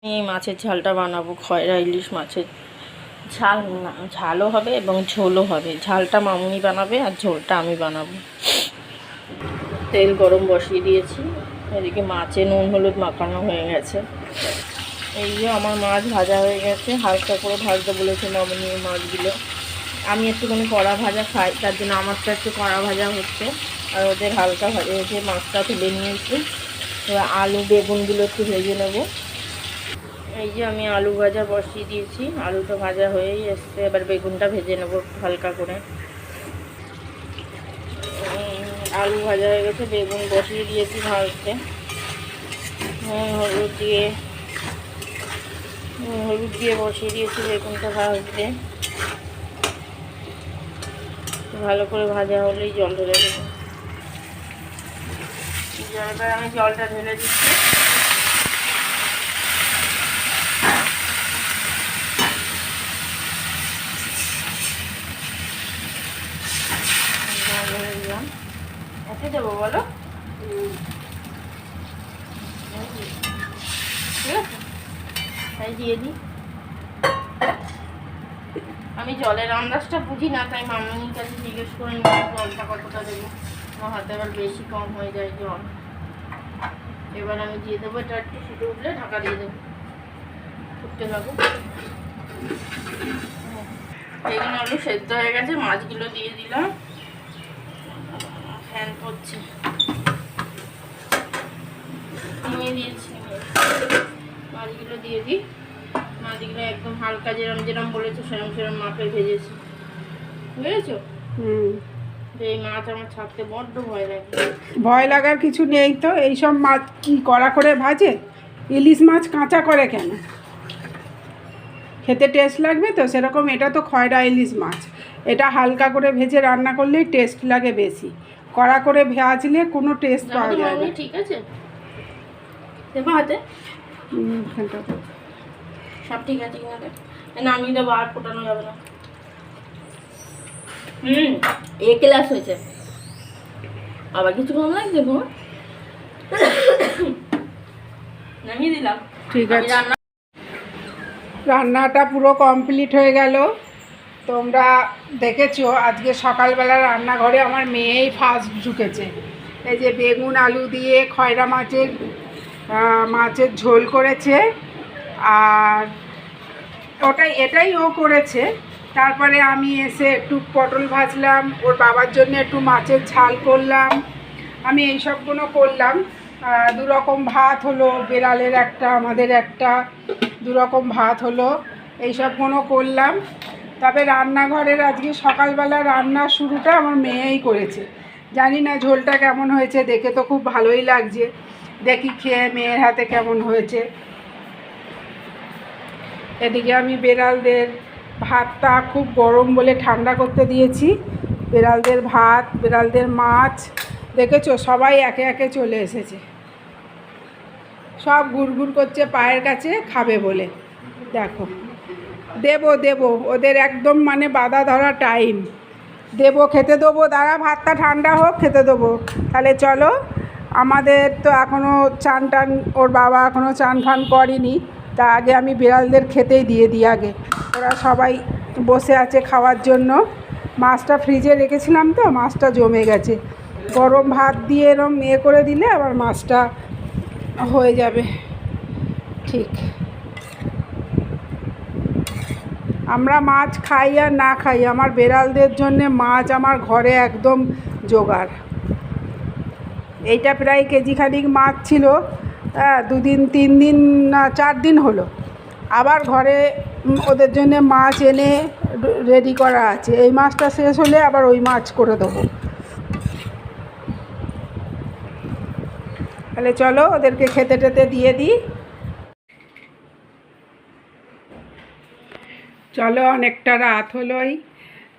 এই মাছের ঝালটা বানাবো, খয়রা ইলিশ মাছের ঝাল। না, ঝালও হবে এবং ঝোলও হবে। ঝালটা মামুনি বানাবে আর ঝোলটা আমি বানাবো। তেল গরম বসিয়ে দিয়েছি, এদিকে মাছে নুন হলুদ মাখানো হয়ে গেছে। এই যে আমার মাছ ভাজা হয়ে গেছে, হালকা করে ভাজতে বলেছে মামুনি মাছগুলো। আমি একটুখানি কড়া ভাজা খাই, তার জন্য আমারটা একটু কড়া ভাজা হচ্ছে, আর ওদের হালকা ভাজা হয়েছে। মাছটা তুলে নিয়েছি, এবার আলু বেগুনগুলো একটু ভেজে নেবো। এই যে আমি আলু ভাজা বসিয়ে দিয়েছি, আলুটা ভাজা হয়েই এসছে, এবার বেগুনটা ভেজে নেবো হালকা করে। আলু ভাজা হয়ে গেছে, বেগুন বসিয়ে দিয়েছি ভাজতে। হলুদ দিয়ে বসিয়ে দিয়েছি বেগুনটা ভাজতে। ভালো করে ভাজা হলেই জল ঢেলে দেবো। এবার আমি জলটা ঢেলে দিচ্ছি। এতে দেবো বলো, ঠিক আছে? তাই দিয়ে দিই। আমি জলের আন্দাজটা বুঝি না, তাই মামনির কাছে জিজ্ঞেস করে নিই জলটা কতটা দেবো। আমার হাতে আবার বেশি কম হয়ে যায় জল। এবার আমি দিয়ে দেবো, এটা একটু ফুটে উঠলে ঢাকা দিয়ে দেবো, ফুটতে থাকবো। বেগুন আলু সেদ্ধ হয়ে গেছে, মাছগুলো দিয়ে দিলাম। ফ্যান করছে, নিয়ে দিয়েছি। মাছগুলো দিয়ে দিই। মাছগুলো একদম হালকা যেরম যেরম বলেছো সেরম সেরম মাপে ভেজেছি, বুঝেছো? এই মাছ আমার ছাড়তে বড্ড ভয় লাগে। ভয় লাগার কিছু নেই তো, এইসব মাছ কি কড়া করে ভাজে? ইলিশ মাছ কাঁচা করে কেন? খেতে টেস্ট লাগবে তো, সেরকম এটা তো খয়রা ইলিশ মাছ, এটা হালকা করে ভেজে রান্না করলেই টেস্ট লাগে বেশি। কড়া করে ভাজলে কোনো টেস্ট পাওয়া যায় না। ঠিক আছে, দেবো হাতে। সব ঠিক আছে কিনা নামিয়ে দেবো, আর ফোটানো যাবে না। এ ক্লাস হয়েছে, আবার কিছু কম লাগছে তোমার? নামিয়ে দিলাম, ঠিক আছে। রান্নাটা পুরো কমপ্লিট হয়ে গেল। তোমরা দেখেছো আজকে সকালবেলা রান্নাঘরে আমার মেয়েই ফার্স্ট ঢুকেছে। এই যে বেগুন আলু দিয়ে খয়রা মাছের ঝোল করেছে, আর এটাই ও করেছে। তারপরে আমি এসে একটু পটল ভাজলাম, ওর বাবার জন্য একটু মাছের ঝাল করলাম, আমি এইসবগুলো করলাম। দুরকম ভাত হলো, বেড়ালের একটা আমাদের একটা, দুরকম ভাত হলো, এইসবগুলো করলাম। তবে রান্নাঘরের আজকে সকালবেলা রান্নার শুরুটা আমার মেয়েই করেছে। জানি না ঝোলটা কেমন হয়েছে, দেখে তো খুব ভালোই লাগছে। দেখি খেয়ে মেয়ের হাতে কেমন হয়েছে। এদিকে আমি বেড়ালদের ভাতটা খুব গরম বলে ঠান্ডা করতে দিয়েছি। বেড়ালদের ভাত, বেড়ালদের মাছ, দেখেছো সবাই একে একে চলে এসেছে, সব ঘুরঘুর করছে পায়ের কাছে খাবে বলে। দেখো, দেবো ওদের একদম মানে বাধা ধরা টাইম। দেবো, খেতে দেবো, দাঁড়া ভাতটা ঠান্ডা হোক, খেতে দেবো। তাহলে চলো, আমাদের তো এখনও চান টান, ওর বাবা এখনও চান ফান করেনি, তা আগে আমি বিড়ালদের খেতেই দিয়ে দিই আগে। ওরা সবাই বসে আছে খাওয়ার জন্য। মাছটা ফ্রিজে রেখেছিলাম তো, মাছটা জমে গেছে। গরম ভাত দিয়ে এরম করে দিলে আবার মাছটা হয়ে যাবে ঠিক। আমরা মাছ খাই আর না খাই, আমার বেড়ালদের জন্যে মাছ আমার ঘরে একদম জোগাড়। এইটা প্রায় কেজিখানিক মাছ ছিল, 2 দিন 3 দিন না 4 দিন হলো। আবার ঘরে ওদের জন্যে মাছ এনে রেডি করা আছে। এই মাছটা শেষ হলে আবার ওই মাছ করে দেবো। তাহলে চলো ওদেরকে খেতে টেতে দিয়ে দিই। চলো, অনেকটা রাত হলোই।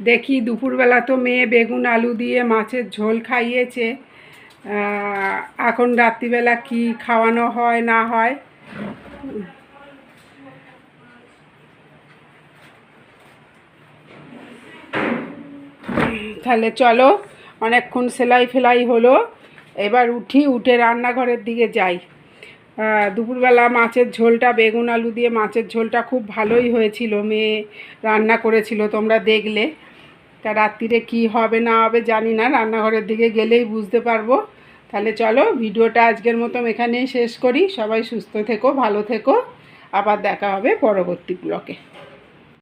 দেখি দুপুরবেলা তো মেয়ে বেগুন আলু দিয়ে মাছের ঝোল খাইয়েছে, এখন রাত্রিবেলা কি খাওয়ানো হয় না হয়। তাহলে চলো, অনেকক্ষণ সেলাই ফেলাই হলো, এবার উঠে রান্নাঘরের দিকে যাই। দুপুরবেলা মাছের ঝোলটা, বেগুন আলু দিয়ে মাছের ঝোলটা খুব ভালোই হয়েছিল, মেয়ে রান্না করেছিল, তোমরা দেখলে। তা রাত্রিরে কি হবে না হবে জানি না, রান্নাঘরের দিকে গেলেই বুঝতে পারবো। তাহলে চলো ভিডিওটা আজকের মতো এখানেই শেষ করি। সবাই সুস্থ থেকো, ভালো থেকো, আবার দেখা হবে পরবর্তী ব্লগে।